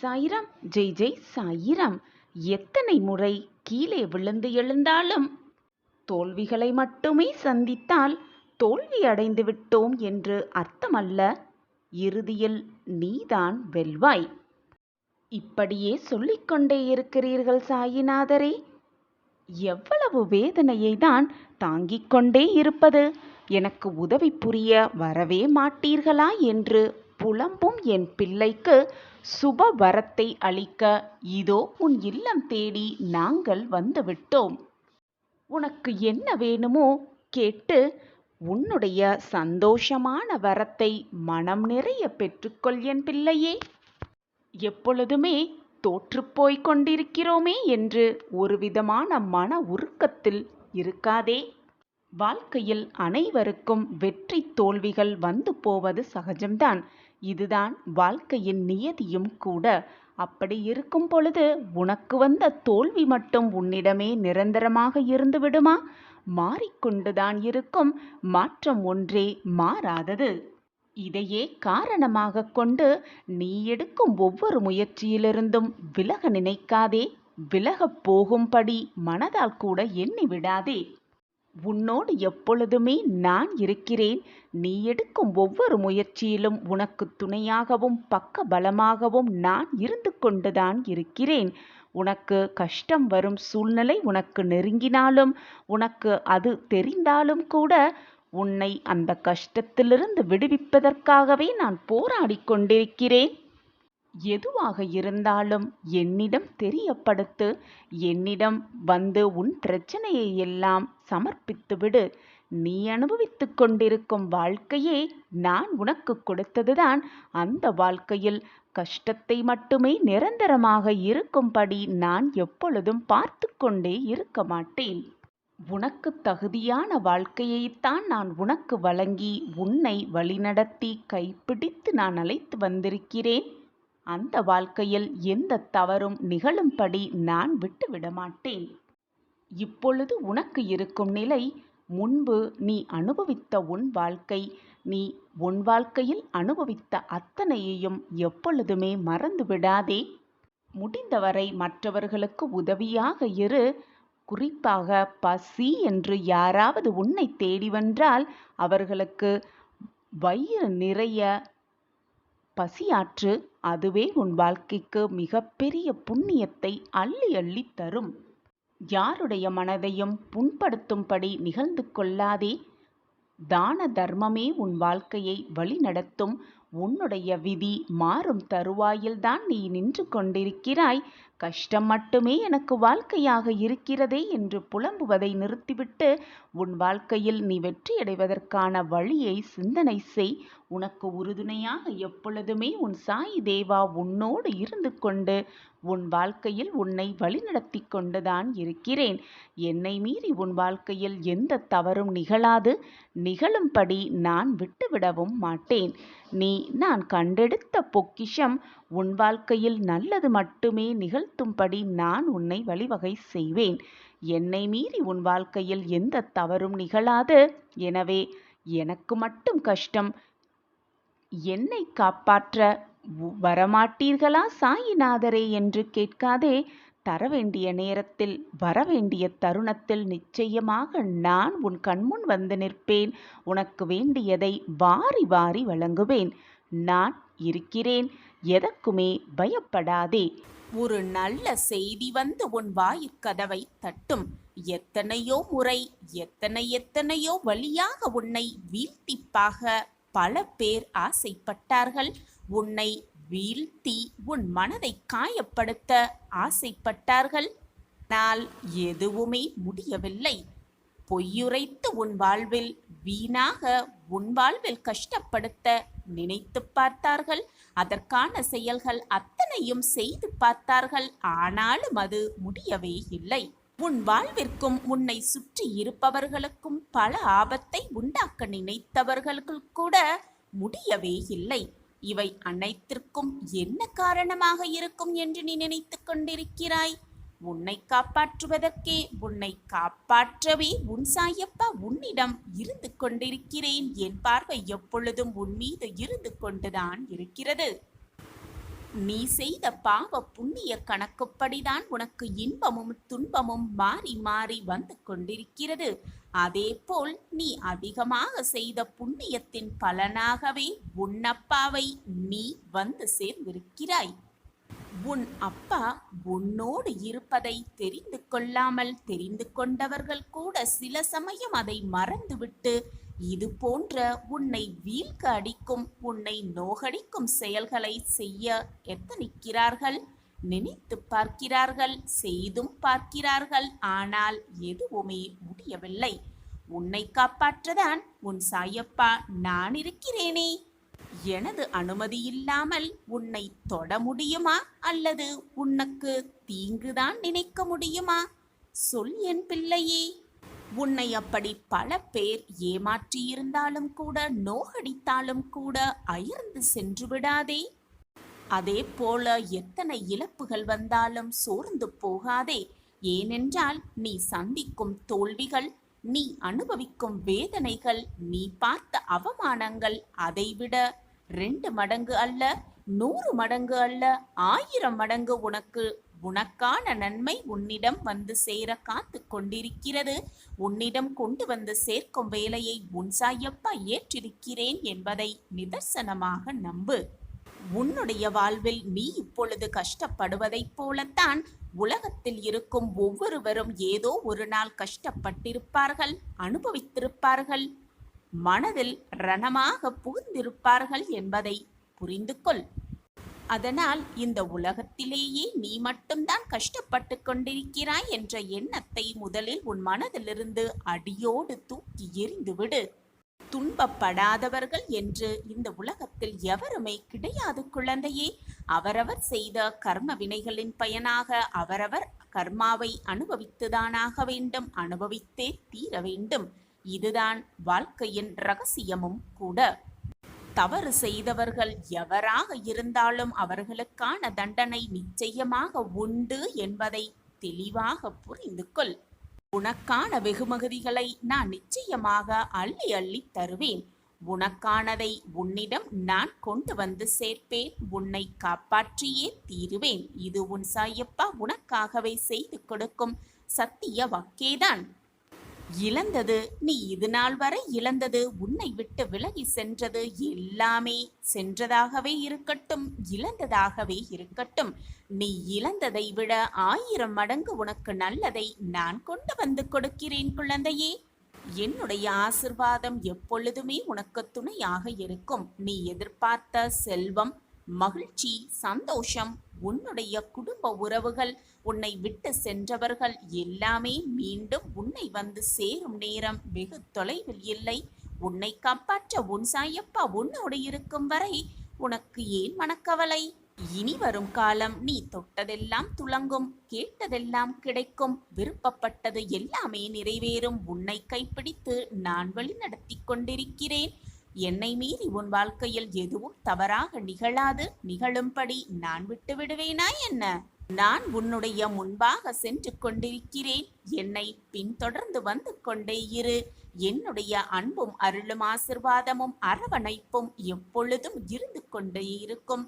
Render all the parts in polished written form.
சாயிராம், ஜெய் ஜெய் சாயிராம். எத்தனை முறை கீழே விழுந்து எழுந்தாலும் தோல்விகளை மட்டுமே சந்தித்தால் தோல்வி அடைந்து விட்டோம் என்று அர்த்தமல்ல. இறுதியில் நீதான் வெல்வாய். இப்படியே சொல்லிக்கொண்டே இருக்கிறீர்கள் சாயிநாதரே. எவ்வளவு வேதனையை தான் தாங்கிக் கொண்டே இருப்பது? எனக்கு உதவி புரிய வரவே மாட்டீர்களா என்று புலம்பும் என் பிள்ளைக்கு சுப வரத்தை அளிக்க இதோ உன் இல்லம் தேடி நாங்கள் வந்துவிட்டோம். உனக்கு என்ன வேணுமோ கேட்டு உன்னுடைய சந்தோஷமான வரத்தை மனம் நிறைய பெற்றுக்கொள் என் பிள்ளையே. எப்பொழுதுமே தோற்றுப்போய்க் கொண்டிருக்கிறோமே என்று ஒரு விதமான மன உருக்கத்தில் இருக்காதே. வாழ்க்கையில் அனைவருக்கும் வெற்றி தோல்விகள் வந்து போவது சகஜம்தான். இதுதான் வாழ்க்கையின் நியதியும் கூட. அப்படி இருக்கும் பொழுது உனக்கு வந்த தோல்வி மட்டும் உன்னிடமே நிரந்தரமாக இருந்து விடுமா? மாறிக்கொண்டுதான் இருக்கும். மாற்றம் ஒன்றே மாறாதது. இதையே காரணமாக கொண்டு நீ எடுக்கும் ஒவ்வொரு முயற்சியிலிருந்தும் விலக நினைக்காதே. விலகப் போகும்படி மனதால் கூட எண்ணி விடாதே. உன்னோடு எப்பொழுதுமே நான் இருக்கிறேன். நீ எடுக்கும் ஒவ்வொரு முயற்சியிலும் உனக்கு துணையாகவும் பக்க பலமாகவும் நான் இருந்து கொண்டுதான் இருக்கிறேன். உனக்கு கஷ்டம் வரும் சூழ்நிலை உனக்கு நெருங்கினாலும் உனக்கு அது தெரிந்தாலும் கூட உன்னை அந்த கஷ்டத்திலிருந்து விடுவிப்பதற்காகவே நான் போராடி கொண்டிருக்கிறேன். எதுவாக இருந்தாலும் என்னிடம் தெரியப்படுத்து. என்னிடம் வந்து உன் பிரச்சனையை எல்லாம் சமர்ப்பித்து விடு. நீ அனுபவித்து கொண்டிருக்கும் வாழ்க்கையே நான் உனக்கு கொடுத்ததுதான். அந்த வாழ்க்கையில் கஷ்டத்தை மட்டுமே நிரந்தரமாக இருக்கும்படி நான் எப்பொழுதும் பார்த்து கொண்டே இருக்க மாட்டேன். உனக்கு தகுதியான வாழ்க்கையைத்தான் நான் உனக்கு வழங்கி உன்னை வழிநடத்தி கைப்பிடித்து நான் அழைத்து வந்திருக்கிறேன். அந்த வாழ்க்கையில் எந்த தவறும் நிகழும்படி நான் விட்டுவிட மாட்டேன். இப்பொழுது உனக்கு இருக்கும் நிலை முன்பு நீ அனுபவித்த உன் வாழ்க்கை. நீ உன் வாழ்க்கையில் அனுபவித்த அத்தனையையும் எப்பொழுதுமே மறந்து விடாதே. முடிந்தவரை மற்றவர்களுக்கு உதவியாக இரு. குறிப்பாக பசி என்று யாராவது உன்னை தேடி வென்றால் அவர்களுக்கு வயிறு நிறைய பசியாற்று. அதுவே உன் வாழ்க்கைக்கு மிகப்பெரிய புண்ணியத்தை அள்ளி அள்ளி தரும். யாருடைய மனதையும் புண்படுத்தும்படி நிகழ்ந்து கொள்ளாதே. தான தர்மமே உன் வாழ்க்கையை வழிநடத்தும். உன்னுடைய விதி மாறும் தருவாயில்தான் நீ நின்று கொண்டிருக்கிறாய். கஷ்டம் மட்டுமே எனக்கு வாழ்க்கையாக இருக்கிறதே என்று புலம்புவதை நிறுத்திவிட்டு உன் வாழ்க்கையில் நீ வெற்றியடைவதற்கான வழியை சிந்தனை செய். உனக்கு உறுதுணையாக எப்பொழுதுமே உன் சாயி தேவா உன்னோடு இருந்து கொண்டு உன் வாழ்க்கையில் உன்னை வழிநடத்தி கொண்டுதான் இருக்கிறேன். என்னை மீறி உன் வாழ்க்கையில் எந்த தவறும் நிகழாது. நிகழும்படி நான் விட்டுவிடவும் மாட்டேன். நான் கண்டெடுத்த பொக்கிஷம். உன் வாழ்க்கையில் நல்லது மட்டுமே நிகழ்த்தும்படி நான் உன்னை வழிவகை செய்வேன். என்னை மீறி உன் வாழ்க்கையில் எந்த தவறும் நிகழாது. எனவே எனக்கு மட்டும் கஷ்டம். என்னை காப்பாற்ற வரமாட்டீர்களா சாயிநாதரே என்று கேட்காதே. தரவேண்டிய நேரத்தில் வரவேண்டிய தருணத்தில் நிச்சயமாக நான் உன் கண்முன் வந்து நிற்பேன். உனக்கு வேண்டியதை வாரி வாரி வழங்குவேன். நான் இருக்கிறேன். எதற்குமே பயப்படாதே. ஒரு நல்ல செய்தி வந்து உன் வாயிற்கதவை தட்டும். எத்தனையோ முறை எத்தனையோ வழியாக உன்னை வீழ்த்திப்பாக பல பேர் ஆசைப்பட்டார்கள். உன்னை வீழ்த்தி உன் மனதை காயப்படுத்த ஆசைப்பட்டார்கள். ஆனால் எதுவுமே முடியவில்லை. பொய்யுரைத்து உன் வாழ்வில் வீணாக உன் வாழ்வில் கஷ்டப்படுத்த நினைத்து பார்த்தார்கள். அதற்கான செயல்கள் அத்தனையும் செய்து பார்த்தார்கள். ஆனாலும் அது முடியவே இல்லை. உன் வாழ்விற்கும் உன்னை சுற்றி இருப்பவர்களுக்கும் பல ஆபத்தை உண்டாக்க நினைத்தவர்களுக்கு கூட முடியவே இல்லை. இவை அனைத்திற்கும் என்ன காரணமாக இருக்கும் என்று நீ நினைத்து கொண்டிருக்கிறாய்? உன்னை காப்பாற்றுவதற்கே உன்னை காப்பாற்றவே உன் சாயப்பா உன்னிடம் இருந்து கொண்டிருக்கிறேன். என் பார்வை எப்பொழுதும் உன் மீது இருந்து கொண்டுதான் இருக்கிறது. நீ செய்த பாவ புண்ணிய கணக்குப்படிதான் உனக்கு இன்பமும் துன்பமும் மாறி மாறி வந்து கொண்டிருக்கிறது. அதேபோல் நீ அதிகமாக செய்த புண்ணியத்தின் பலனாகவே உன்னப்பாவை நீ வந்து சேர்ந்திருக்கிறாய். உன் அப்பா உன்னோடு இருப்பதை தெரிந்து கொள்ளாமல் தெரிந்து கொண்டவர்கள் கூட சில சமயம் அதை மறந்துவிட்டு இது போன்ற உன்னை வீழ்க அடிக்கும் உன்னை நோகடிக்கும் செயல்களை செய்ய எத்தனிக்கிறார்கள். நினைத்து பார்க்கிறார்கள், செய்தும் பார்க்கிறார்கள். ஆனால் எதுவுமே முடியவில்லை. உன்னை காப்பாற்றதான் உன் சாயப்பா நான் இருக்கிறேனே. எனது அனுமதி இல்லாமல் உன்னை தொட முடியுமா அல்லது உனக்கு தீங்குதான் நினைக்க முடியுமா? சொல் என் பிள்ளையே. உன்னை அப்படி பல பேர் ஏமாற்றியிருந்தாலும் கூட நோகடித்தாலும் கூட அயர்ந்து சென்று விடாதே. அதே போல எத்தனை இழப்புகள் வந்தாலும் சோர்ந்து போகாதே. ஏனென்றால் நீ சந்திக்கும் தோல்விகள், நீ அனுபவிக்கும் வேதனைகள், நீ பார்த்த அவமானங்கள் அதைவிட 2 மடங்கு அல்ல, 100 மடங்கு அல்ல, 1000 மடங்கு உனக்கான நன்மை உன்னிடம் வந்து சேர காத்து கொண்டிருக்கிறது. உன்னிடம் கொண்டு வந்து சேர்க்கும் வேலையை உன் சாயப்பா ஏற்றிருக்கிறேன் என்பதை நிதர்சனமாக நம்பு. உன்னுடைய வாழ்வில் நீ இப்பொழுது கஷ்டப்படுவதைப் போலத்தான் உலகத்தில் இருக்கும் ஒவ்வொருவரும் ஏதோ ஒரு நாள் கஷ்டப்பட்டிருப்பார்கள், அனுபவித்திருப்பார்கள், மனதில் ரணமாக புகுந்திருப்பார்கள் என்பதை புரிந்து கொள். அதனால் இந்த உலகத்திலேயே நீ மட்டும்தான் கஷ்டப்பட்டு கொண்டிருக்கிறாய் என்ற எண்ணத்தை முதலில் உன் மனதிலிருந்து அடியோடு தூக்கி எறிந்துவிடு. துன்பப்படாதவர்கள் என்று இந்த உலகத்தில் எவருமே கிடையாது குழந்தையே. அவரவர் செய்த கர்ம வினைகளின் பயனாக அவரவர் கர்மாவை அனுபவித்துதானாக வேண்டும், அனுபவித்தே தீர வேண்டும். இதுதான் வாழ்க்கையின் ரகசியமும் கூட. தவறு செய்தவர்கள் எவராக இருந்தாலும் அவர்களுக்கான தண்டனை நிச்சயமாக உண்டு என்பதை தெளிவாக புரிந்து கொள். உனக்கான வெகுமதிகளை நான் நிச்சயமாக அள்ளி அள்ளி தருவேன். உனக்கானதை உன்னிடம் நான் கொண்டு வந்து சேர்ப்பேன். உன்னை காப்பாற்றியே தீருவேன். இது உன் சாயப்பா உனக்காகவே செய்து கொடுக்கும் சத்திய வாக்கேதான். இழந்தது நீ இது நாள் வரை இழந்தது, உன்னை விட்டு விலகி சென்றது எல்லாமே சென்றதாகவே இருக்கட்டும், இழந்ததாகவே இருக்கட்டும். நீ இழந்ததை விட 1000 மடங்கு உனக்கு நல்லதை நான் கொண்டு வந்து கொடுக்கிறேன் குழந்தையே. என்னுடைய ஆசிர்வாதம் எப்பொழுதுமே உனக்கு துணையாக இருக்கும். நீ எதிர்பார்த்த செல்வம், மகிழ்ச்சி, சந்தோஷம், உன்னுடைய குடும்ப உறவுகள், உன்னை விட்டு சென்றவர்கள் எல்லாமே மீண்டும் உன்னை வந்து சேரும் நேரம் வெகு தொலைவில் இல்லை. உன்னை காப்பாற்ற உன் சாயப்பா உன்னோடு இருக்கும் வரை உனக்கு ஏன் மனக்கவலை? இனி வரும் காலம் நீ தொட்டதெல்லாம் துலங்கும், கேட்டதெல்லாம் கிடைக்கும், விருப்பப்பட்டது எல்லாமே நிறைவேறும். உன்னை கைப்பிடித்து நான் வழி நடத்தி கொண்டிருக்கிறேன். என்னை மீறி உன் வாழ்க்கையில் எதுவும் தவறாக நிகழாது. நிகழும்படி நான் விட்டு விடுவேனா என்ன? நான் உன்னுடைய முன்பாக சென்று கொண்டிருக்கிறேன். என்னை பின்தொடர்ந்து வந்து கொண்டே இரு. என்னுடைய அன்பும் அருளும் ஆசிர்வாதமும் அரவணைப்பும் எப்பொழுதும் இருந்து கொண்டே இருக்கும்.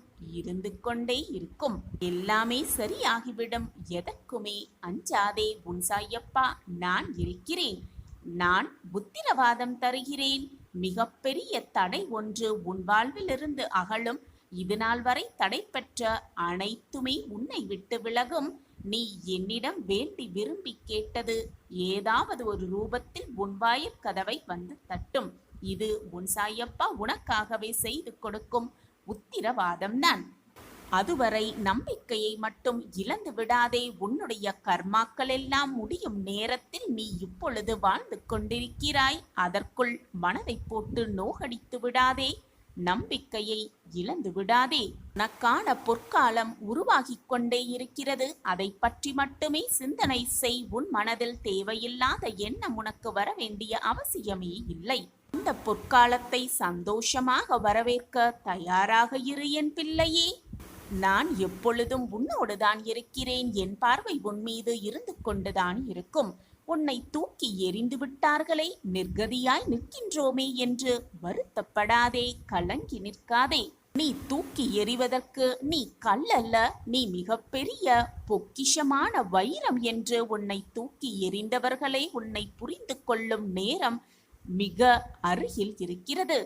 எல்லாமே சரியாகிவிடும். எதற்குமே அஞ்சாதே. உன் சாயப்பா நான் இருக்கிறேன். நான் உத்திரவாதம் தருகிறேன். மிகப்பெரிய தடை ஒன்று உன் வாழ்விலிருந்து அகலும். இது நாள் வரை தடை பெற்ற அனைத்துமே உன்னை விட்டு விலகும். நீ என்னிடம் வேண்டி விரும்பி கேட்டது ஏதாவது ஒரு ரூபத்தில் உன் வாயில் கதவை வந்து தட்டும். இது உன் சாயப்பா உனக்காகவே செய்து கொடுக்கும் உத்திரவாதம்தான். அதுவரை நம்பிக்கையை மட்டும் இழந்து விடாதே. உன்னுடைய கர்மாக்கள் எல்லாம் முடியும் நேரத்தில் நீ இப்பொழுது வாழ்ந்து கொண்டிருக்கிறாய். அதற்குள் மனதை போட்டு நோகடித்து விடாதே. நம்பிக்கையை இழந்து விடாதே. உனக்கான பொற்காலம் உருவாகிக் கொண்டே இருக்கிறது. அதை பற்றி மட்டுமே சிந்தனை செய். உன் மனதில் தேவையில்லாத எண்ணம் உனக்கு வர வேண்டிய அவசியமே இல்லை. இந்த பொற்காலத்தை சந்தோஷமாக வரவேற்க தயாராக இரு என் பிள்ளையே. நான் எப்பொழுதும் உன்னோடுதான் இருக்கிறேன். என் பார்வை உன் மீது இருந்து கொண்டுதான் இருக்கும். உன்னை தூக்கி எறிந்து விட்டார்களே, நிர்கதியாய் நிற்கின்றோமே என்று வருத்தப்படாதே, கலங்கி நிற்காதே. நீ தூக்கி எறிவதற்கு நீ கல்லல்ல, நீ மிகப்பெரிய பொக்கிஷமான வைரம் என்று உன்னை தூக்கி எறிந்தவர்களே உன்னை புரிந்து கொள்ளும் நேரம் மிக அருகில் இருக்கிறது.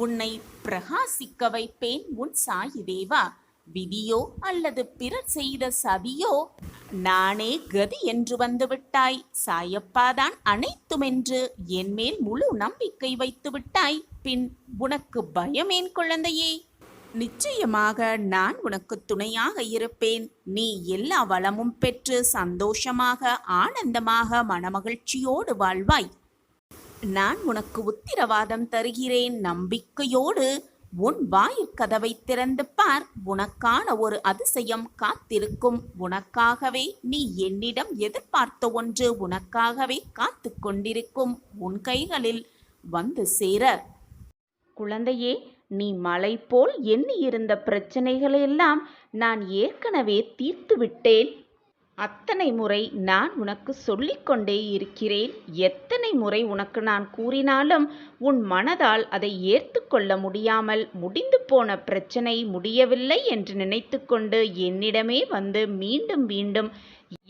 உன்னை பிரகாசிக்க வைப்பேன் உன் சாயி தேவா. விதியோ அல்லது பிறர் செய்த சதியோ, நானே கதி என்று வந்துவிட்டாய். சாயப்பாதான் அனைத்துமென்று என்மேல் முழு நம்பிக்கை வைத்து விட்டாய். பின் உனக்கு பயமேன் குழந்தையே? நிச்சயமாக நான் உனக்கு துணையாக இருப்பேன். நீ எல்லா வளமும் பெற்று சந்தோஷமாக ஆனந்தமாக மனமகிழ்ச்சியோடு வாழ்வாய். நான் உனக்கு உத்திரவாதம் தருகிறேன். நம்பிக்கையோடு உன் வாயிற்கதவை திறந்து பார். உனக்கான ஒரு அதிசயம் காத்திருக்கும். உனக்காகவே நீ என்னிடம் எதிர்பார்த்த ஒன்று உனக்காகவே காத்து கொண்டிருக்கும். உன் கைகளில் வந்து சேர. குழந்தையே, நீ மலை போல் எண்ணியிருந்த பிரச்சனைகளெல்லாம் நான் ஏற்கனவே தீர்த்து விட்டேன். அத்தனை முறை நான் உனக்கு சொல்லிக்கொண்டே இருக்கிறேன். எத்தனை முறை உனக்கு நான் கூறினாலும் உன் மனதால் அதை ஏற்று கொள்ள முடியாமல் முடிந்து போன பிரச்சனை முடியவில்லை என்று நினைத்து கொண்டு என்னிடமே வந்து மீண்டும் மீண்டும்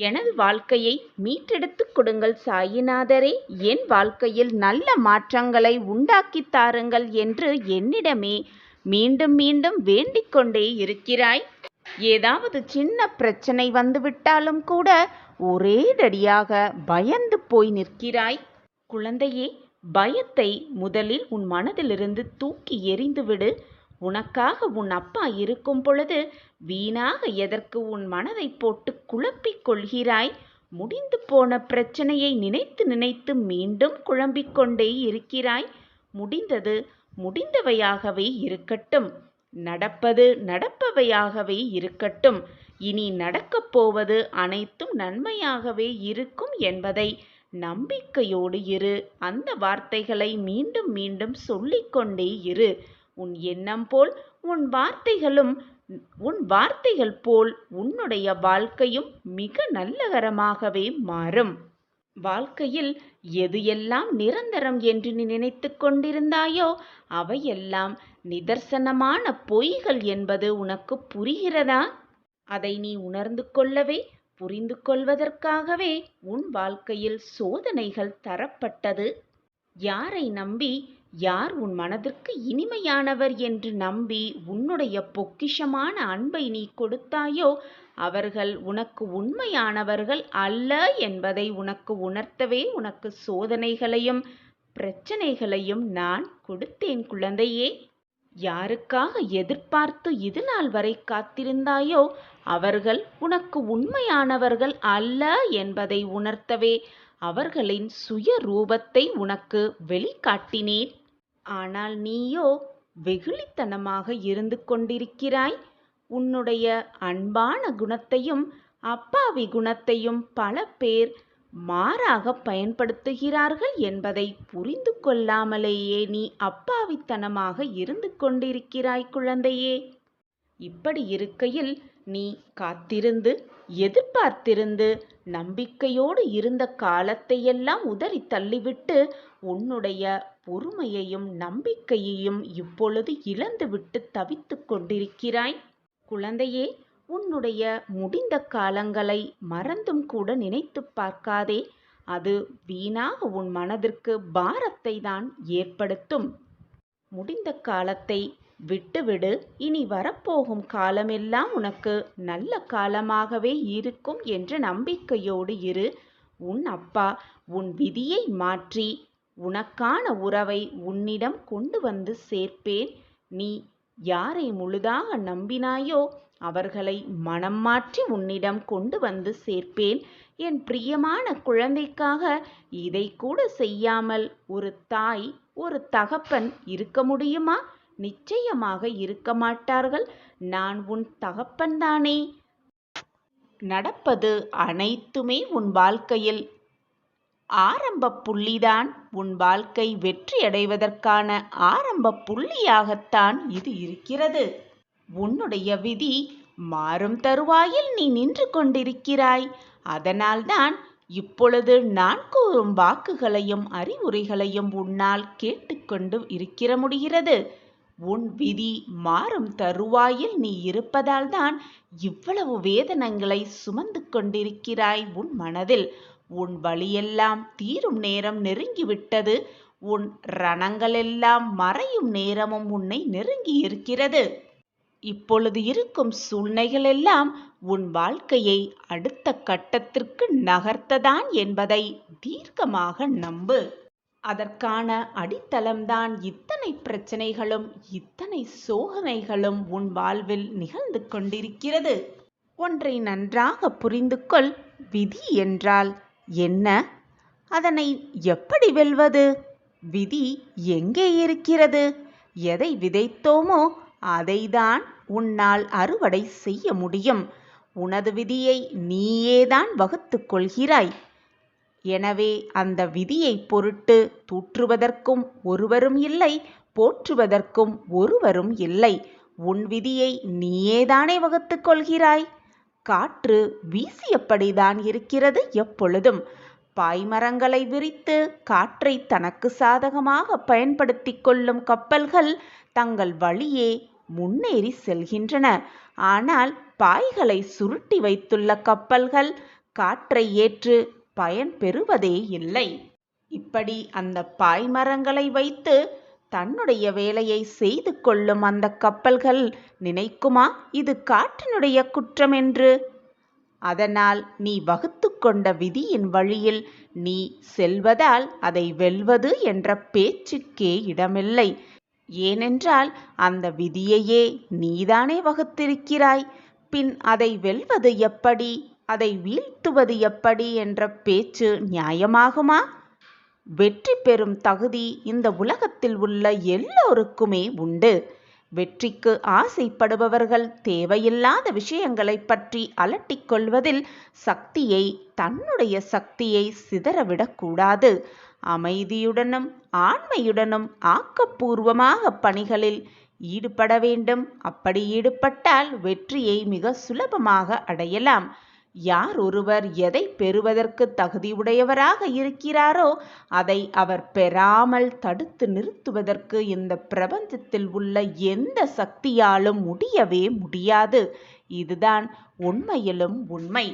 எனது வாழ்க்கையை மீட்டெடுத்து கொடுங்கள் சாயிநாதரே, என் வாழ்க்கையில் நல்ல மாற்றங்களை உண்டாக்கி தாருங்கள் என்று என்னிடமே மீண்டும் மீண்டும் வேண்டிக் கொண்டே இருக்கிறாய். ஏதாவது சின்ன பிரச்சனை வந்துவிட்டாலும் கூட ஒரேடடியாக பயந்து போய் நிற்கிறாய். குழந்தையே, பயத்தை முதலில் உன் மனதிலிருந்து தூக்கி எறிந்துவிடு. உனக்காக உன் அப்பா இருக்கும் பொழுது வீணாக எதற்கு உன் மனதை போட்டு குழப்பிக் கொள்கிறாய்? முடிந்து போன பிரச்சனையை நினைத்து நினைத்து மீண்டும் குழம்பிக் கொண்டே இருக்கிறாய். முடிந்தது முடிந்தவையாகவே இருக்கட்டும். நடப்பது நடப்பவையாகவே இருக்கட்டும். இனி நடக்கப் போவது அனைத்தும் நன்மையாகவே இருக்கும் என்பதை நம்பிக்கையோடு இரு. அந்த வார்த்தைகளை மீண்டும் மீண்டும் சொல்லிக்கொண்டே இரு. உன் எண்ணம் போல் உன் வார்த்தைகள் போல் உன்னுடைய வாழ்க்கையும் மிக நல்லகரமாகவே மாறும். வாழ்க்கையில் எது எல்லாம் நிரந்தரம் என்று நீ நினைத்து கொண்டிருந்தாயோ அவையெல்லாம் நிதர்சனமான பொய்கள் என்பது உனக்கு புரிகிறதா? அதை நீ உணர்ந்து கொள்ளவே புரிந்து கொள்வதற்காகவே உன் வாழ்க்கையில் சோதனைகள் தரப்பட்டது. யாரை நம்பி, யார் உன் மனதிற்கு இனிமையானவர் என்று நம்பி உன்னுடைய பொக்கிஷமான அன்பை நீ கொடுத்தாயோ அவர்கள் உனக்கு உண்மையானவர்கள் அல்ல என்பதை உனக்கு உணர்த்தவே உனக்கு சோதனைகளையும் பிரச்சனைகளையும் நான் கொடுத்தேன் குழந்தையே. யாருக்காக எதிர்பார்த்து இது நாள் வரை காத்திருந்தாயோ அவர்கள் உனக்கு உண்மையானவர்கள் அல்ல என்பதை உணர்த்தவே அவர்களின் சுய ரூபத்தை உனக்கு வெளிக்காட்டினேன். ஆனால் நீயோ வெகுளித்தனமாக இருந்து கொண்டிருக்கிறாய். உன்னுடைய அன்பான குணத்தையும் அப்பாவி குணத்தையும் பல பேர் மாறாக பயன்படுத்துகிறார்கள் என்பதை புரிந்து கொள்ளாமலேயே நீ அப்பாவித்தனமாக இருந்து கொண்டிருக்கிறாய் குழந்தையே. இப்படி இருக்கையில் நீ காத்திருந்து எதிர்பார்த்திருந்து நம்பிக்கையோடு இருந்த காலத்தையெல்லாம் உதறி தள்ளிவிட்டு உன்னுடைய பொறுமையையும் நம்பிக்கையையும் இப்பொழுது இழந்துவிட்டு தவித்து கொண்டிருக்கிறாய். குழந்தையே, உன்னுடைய முடிந்த காலங்களை மறந்தும் கூட நினைத்து பார்க்காதே. அது வீணாக உன் மனதிற்கு பாரத்தை தான் ஏற்படுத்தும். முடிந்த காலத்தை விட்டுவிடு. இனி வரப்போகும் காலமெல்லாம் உனக்கு நல்ல காலமாகவே இருக்கும் என்ற நம்பிக்கையோடு இரு. உன் அப்பா உன் விதியை மாற்றி உனக்கான உறவை உன்னிடம் கொண்டு வந்து சேர்ப்பேன். நீ யாரை முழுதாக நம்பினாயோ அவர்களை மனம் மாற்றி உன்னிடம் கொண்டு வந்து சேர்ப்பேன். என் பிரியமான குழந்தைக்காக இதை கூட செய்யாமல் ஒரு தாய் ஒரு தகப்பன் இருக்க முடியுமா? நிச்சயமாக இருக்க மாட்டார்கள். நான் உன் தகப்பன்தானே. நடப்பது அனைத்துமே உன் வாழ்க்கையில் ஆரம்ப புள்ளிதான். உன் வாழ்க்கை வெற்றி அடைவதற்கான ஆரம்ப புள்ளியாகத்தான் இது இருக்கிறது. உன்னுடைய விதி மாறும் தருவாயில் நீ நின்று கொண்டிருக்கிறாய். அதனால்தான் இப்பொழுது நான் கூறும் வாக்குகளையும் அறிவுரைகளையும் உன்னால் கேட்டுக்கொண்டு முடிகிறது. உன் விதி மாறும் தருவாயில் நீ இருப்பதால்தான் இவ்வளவு வேதனைகளை சுமந்து கொண்டிருக்கிறாய் உன் மனதில். உன் வலியெல்லாம் தீரும் நேரம் நெருங்கிவிட்டது. உன் ரணங்களெல்லாம் மறையும் நேரமும் உன்னை நெருங்கி இருக்கிறது. இப்பொழுது இருக்கும் சூழ்நிலைகளெல்லாம் உன் வாழ்க்கையை அடுத்த கட்டத்திற்கு நகர்த்ததான் என்பதை தீர்க்கமாக நம்பு. அதற்கான அடித்தளம்தான் இத்தனை பிரச்சனைகளும் இத்தனை சோதனைகளும் உன் வாழ்வில் நிகழ்ந்து கொண்டிருக்கிறது. ஒன்றை நன்றாக புரிந்து கொள். விதி என்றால் என்ன? அதனை எப்படி வெல்வது? விதி எங்கே இருக்கிறது? எதை விதைத்தோமோ அதைதான் உன்னால் அறுவடை செய்ய முடியும். உனது விதியை நீயேதான் வகுத்து கொள்கிறாய். எனவே அந்த விதியை பொருட்டு தூற்றுவதற்கும் ஒருவரும் இல்லை, போற்றுவதற்கும் ஒருவரும் இல்லை. உன் விதியை நீயேதானே வகுத்து கொள்கிறாய். காற்று வீசியபடிதான் இருக்கிறது எப்பொழுதும். பாய்மரங்களை விரித்து காற்றை தனக்கு சாதகமாக பயன்படுத்தி கொள்ளும் கப்பல்கள் தங்கள் வழியே முன்னேறி செல்கின்றன. ஆனால் பாய்களை சுருட்டி வைத்துள்ள கப்பல்கள் காற்றை ஏற்று பயன் பெறுவதே இல்லை. இப்படி அந்த பாய்மரங்களை வைத்து தன்னுடைய வேலையை செய்து கொள்ளும் அந்த கப்பல்கள் நினைக்குமா இது காற்றினுடைய குற்றம் என்று? அதனால் நீ வகுத்து கொண்ட விதியின் வழியில் நீ செல்வதால் அதை வெல்வது என்ற பேச்சுக்கே இடமில்லை. ஏனென்றால் அந்த விதியையே நீதானே வகுத்திருக்கிறாய். பின் அதை வெல்வது எப்படி, அதை வீழ்த்துவது எப்படி என்ற பேச்சு நியாயமாகுமா? வெற்றி பெறும் தகுதி இந்த உலகத்தில் உள்ள எல்லோருக்குமே உண்டு. வெற்றிக்கு ஆசைப்படுபவர்கள் தேவையில்லாத விஷயங்களை பற்றி அலட்டிக் கொள்வதில் தன்னுடைய சக்தியை சிதறவிடக்கூடாது. அமைதியுடனும் ஆண்மையுடனும் ஆக்கப்பூர்வமாக பணிகளில் ஈடுபட வேண்டும். அப்படி ஈடுபட்டால் வெற்றியை மிக சுலபமாக அடையலாம். யார் ஒருவர் எதை பெறுவதற்கு தகுதியுடையவராக இருக்கிறாரோ அதை அவர் பெறாமல் தடுத்து நிறுத்துவதற்கு இந்த பிரபஞ்சத்தில் உள்ள எந்த சக்தியாலும் முடியவே முடியாது. இதுதான் உண்மையிலும் உண்மை.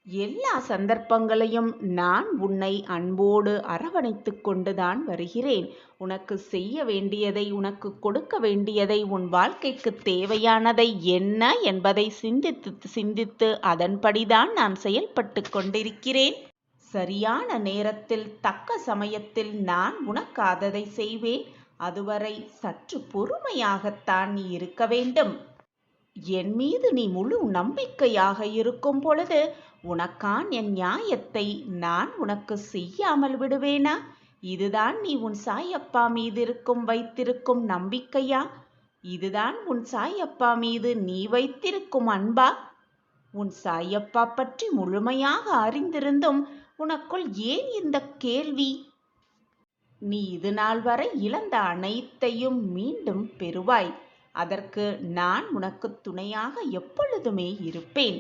எல்லா சந்தர்ப்பங்களையும் நான் உன்னை அன்போடு அரவணைத்து கொண்டுதான் வருகிறேன். உனக்கு செய்ய வேண்டியதை, உனக்கு கொடுக்க வேண்டியதை, உன் வாழ்க்கைக்கு தேவையானதை என்ன என்பதை சிந்தித்து அதன்படிதான் நான் செயல்பட்டு கொண்டிருக்கிறேன். சரியான நேரத்தில் தக்க சமயத்தில் நான் உனக்கு அதை செய்வேன். அதுவரை சற்று பொறுமையாகத்தான் நீ இருக்க வேண்டும். என் மீது நீ முழு நம்பிக்கையாக இருக்கும் பொழுது உனக்கான என் நியாயத்தை நான் உனக்கு செய்யாமல் விடுவேனா? இதுதான் நீ உன் சாயப்பா மீது வைத்திருக்கும் நம்பிக்கையா? இதுதான் உன் சாயப்பா மீது நீ வைத்திருக்கும் அன்பா? உன் சாயப்பா பற்றி முழுமையாக அறிந்திருந்தும் உனக்குள் ஏன் இந்த கேள்வி? நீ இது நாள் வரை இழந்த அனைத்தையும் மீண்டும் பெறுவாய். அதற்கு நான் உனக்கு துணையாக எப்பொழுதுமே இருப்பேன்.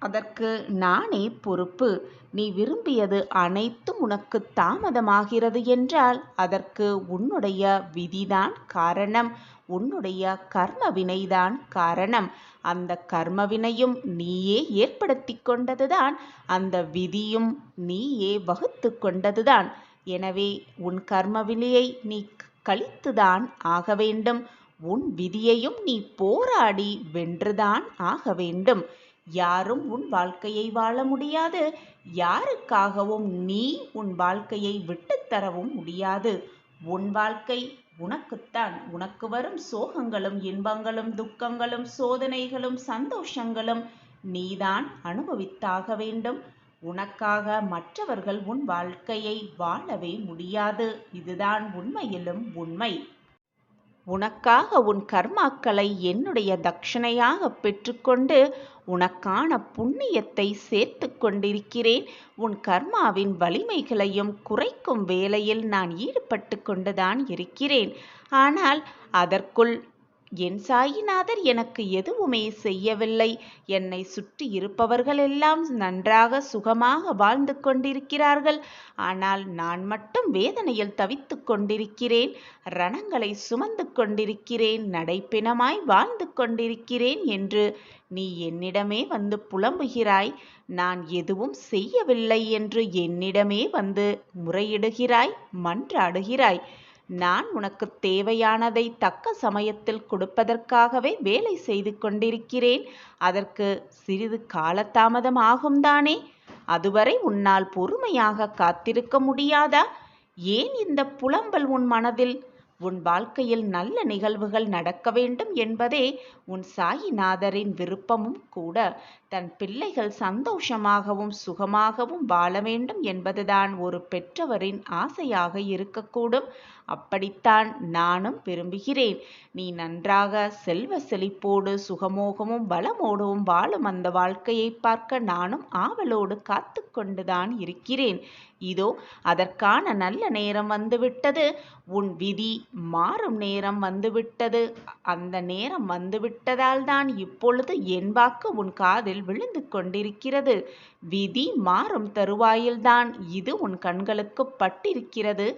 அதற்கு நானே பொறுப்பு. நீ விரும்பியது அனைத்தும் உனக்கு தாமதமாகிறது என்றால் அதற்கு உன்னுடைய விதிதான் காரணம். உன்னுடைய கர்ம வினைதான் காரணம். அந்த கர்ம வினையும் நீயே ஏற்படுத்தி கொண்டதுதான். அந்த விதியும் நீயே வகுத்து கொண்டதுதான். எனவே உன் கர்ம வினையை நீ கழித்துதான் ஆக வேண்டும். உன் விதியையும் நீ போராடி வென்றுதான் ஆக வேண்டும். யாரும் உன் வாழ்க்கையை வாழ முடியாது. யாருக்காகவும் நீ உன் வாழ்க்கையை விட்டுத்தரவும் முடியாது. உன் வாழ்க்கை உனக்குத்தான். உனக்கு வரும் சோகங்களும் இன்பங்களும் துக்கங்களும் சோதனைகளும் சந்தோஷங்களும் நீதான் அனுபவித்தாக வேண்டும். உனக்காக மற்றவர்கள் உன் வாழ்க்கையை வாழவே முடியாது. இதுதான் உண்மையிலும் உண்மை. உனக்காக உன் கர்மாக்களை என்னுடைய தட்சணையாக பெற்றுக்கொண்டு உனக்கான புண்ணியத்தை சேர்த்து கொண்டிருக்கிறேன். உன் கர்மாவின் வலிமைகளையும் குறைக்கும் வேலையில் நான் ஈடுபட்டு கொண்டுதான் இருக்கிறேன். ஆனால் அதற்குள் என் சாயிநாதர் எனக்கு எதுவுமே செய்யவில்லை. என்னை சுற்றி இருப்பவர்களெல்லாம் நன்றாக சுகமாக வாழ்ந்து கொண்டிருக்கிறார்கள். ஆனால் நான் மட்டும் வேதனையில் தவித்துக் கொண்டிருக்கிறேன். ரணங்களை சுமந்து கொண்டிருக்கிறேன். நடைப்பிணமாய் வாழ்ந்து கொண்டிருக்கிறேன் என்று நீ என்னிடமே வந்து புலம்புகிறாய். நான் எதுவும் செய்யவில்லை என்று என்னிடமே வந்து முறையிடுகிறாய், மன்றாடுகிறாய். நான் உனக்கு தேவையானதை தக்க சமயத்தில் கொடுப்பதற்காகவே வேலை செய்து கொண்டிருக்கிறேன். அதற்கு சிறிது காலதாமதம் ஆகும்தானே? அதுவரை உன்னால் பொறுமையாக காத்திருக்க முடியாதா? ஏன் இந்த புலம்பல் உன் மனதில்? உன் வாழ்க்கையில் நல்ல நிகழ்வுகள் நடக்க வேண்டும் என்பதே உன் சாயிநாதரின் விருப்பமும் கூட. தன் பிள்ளைகள் சந்தோஷமாகவும் சுகமாகவும் வாழ வேண்டும் என்பதுதான் ஒரு பெற்றவரின் ஆசையாக இருக்கக்கூடும். அப்படித்தான் நானும் விரும்புகிறேன். நீ நன்றாக செல்வ செழிப்போடு சுகமோகமும் வளமோடும் வாழும் அந்த வாழ்க்கையை பார்க்க நானும் ஆவலோடு காத்து கொண்டுதான் இருக்கிறேன். இதோ அதற்கான நல்ல நேரம் வந்துவிட்டது. உன் விதி மாறும் நேரம் வந்துவிட்டது. அந்த நேரம் வந்துவிட்டதால் தான் இப்பொழுது என் வாக்கு உன் காதில் விழுந்து கொண்டிருக்கிறது. விதி மாறும் தருவாயில்தான் இது உன் கண்களுக்கு பட்டிருக்கிறது.